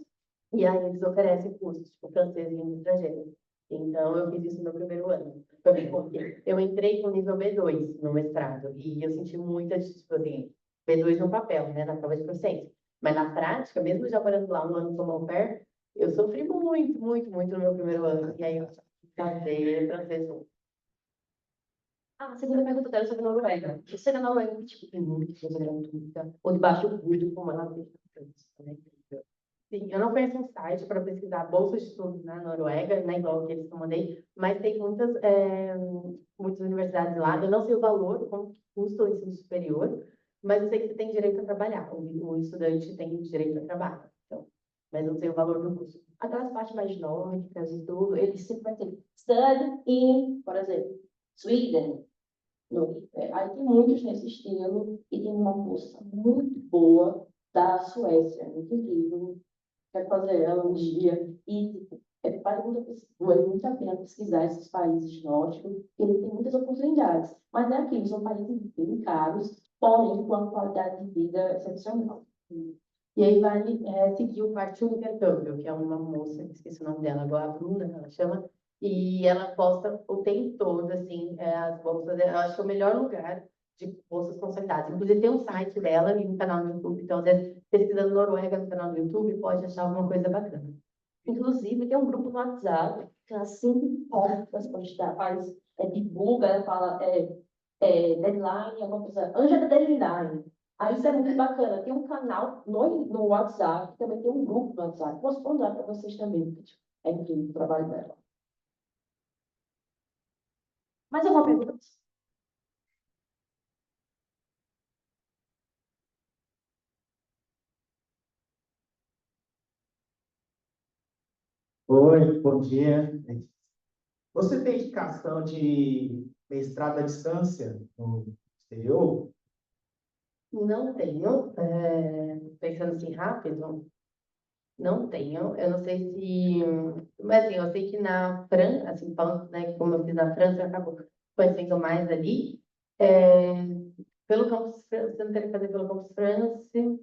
e aí eles oferecem cursos, tipo, francês e língua estrangeira. Então, eu fiz isso no meu primeiro ano. Porque eu entrei com nível B2 no mestrado, e eu senti muita, tipo assim, B2 no papel, né, na prova de proficiência. Mas na prática, mesmo já morando lá um ano como au pair, eu sofri muito, muito, muito no meu primeiro ano. E aí eu casei francês. A segunda pergunta dela é sobre a Noruega. Você na Noruega, tipo, tem muita coisa gratuita, ou de baixo custo, como ela fez na França, né? Sim, eu não conheço um site para pesquisar bolsas de estudo na Noruega, né, igual aqueles que eu mandei, mas tem muitas universidades lá. Eu não sei o valor, quanto custa o ensino superior, mas eu sei que você tem direito a trabalhar. O estudante tem direito a trabalho. Então, mas eu não sei o valor do curso. Aquelas partes mais nórdicas e tudo, eles sempre vai ter study in, por exemplo, Sweden. Aí tem muitos nesse estilo, e tem uma moça muito boa da Suécia, muito incrível. Quero fazer ela um dia. E tipo, vale muito a pena pesquisar esses países nórdicos, porque ele tem muitas oportunidades. Mas é aquilo, são países bem caros, porém com uma qualidade de vida excepcional. E aí vale seguir o Partiu Intercâmbio, que é uma moça, que esqueci o nome dela agora, a Bruna, ela chama, e ela posta o tempo todo, assim, as bolsas, eu acho que é o melhor lugar de bolsas consolidadas. Inclusive tem um site dela e um canal no YouTube, então às vezes pesquisando Noruega no canal do YouTube pode achar alguma coisa bacana. Inclusive, tem um grupo no WhatsApp, que assim que pode, faz, divulga, ela fala, deadline, alguma coisa, Anja da Deadline. Aí isso é muito bacana. Tem um canal no WhatsApp, também tem um grupo no WhatsApp. Posso mandar para vocês também, porque tipo, é incrível o trabalho dela. Mais alguma pergunta? Oi, bom dia. Você tem indicação de mestrado à distância no exterior? Não tenho, pensando assim rápido, não tenho. Eu não sei se. Mas assim, eu sei que na França, assim, falando, né, como eu fiz na França, eu acabo conhecendo mais ali. pelo Campus France, você não tem que fazer pelo Campus France.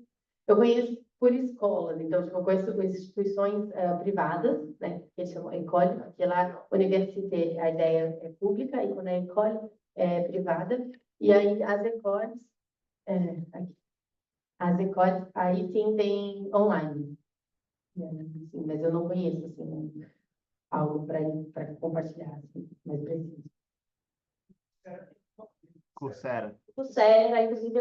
Eu conheço por escolas, então, tipo, eu conheço instituições privadas, né, que eles chamam École, porque lá, université, a ideia é pública, e quando é École, é privada. E aí, aqui, as écoles, aí sim tem online. Assim, mas eu não conheço, assim, algo para compartilhar, assim, mais preciso. Coursera. Coursera, inclusive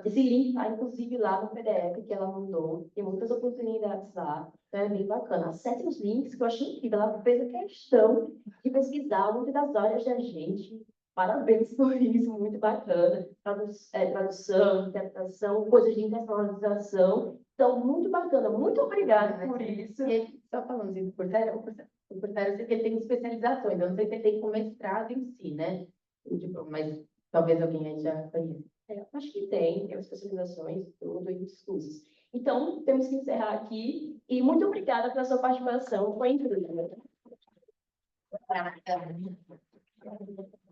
esse link está inclusive lá no PDF que ela mandou. Tem muitas oportunidades lá. Então é bem bacana. Acesse os links, que eu achei incrível. Ela fez a questão de pesquisar muitas das áreas da gente. Parabéns por isso, muito bacana. Tradução, interpretação, coisas de internacionalização. Então, muito bacana. Muito obrigada por isso. E aí, só falando assim, do Coursera, o Coursera, eu sei que ele tem especializações, eu não sei se ele tem com mestrado em si, né? O diploma, mas talvez alguém aí já conheça. Acho que tem especializações, tudo e muitos cursos. Então, temos que encerrar aqui. E muito obrigada pela sua participação. Foi incrível.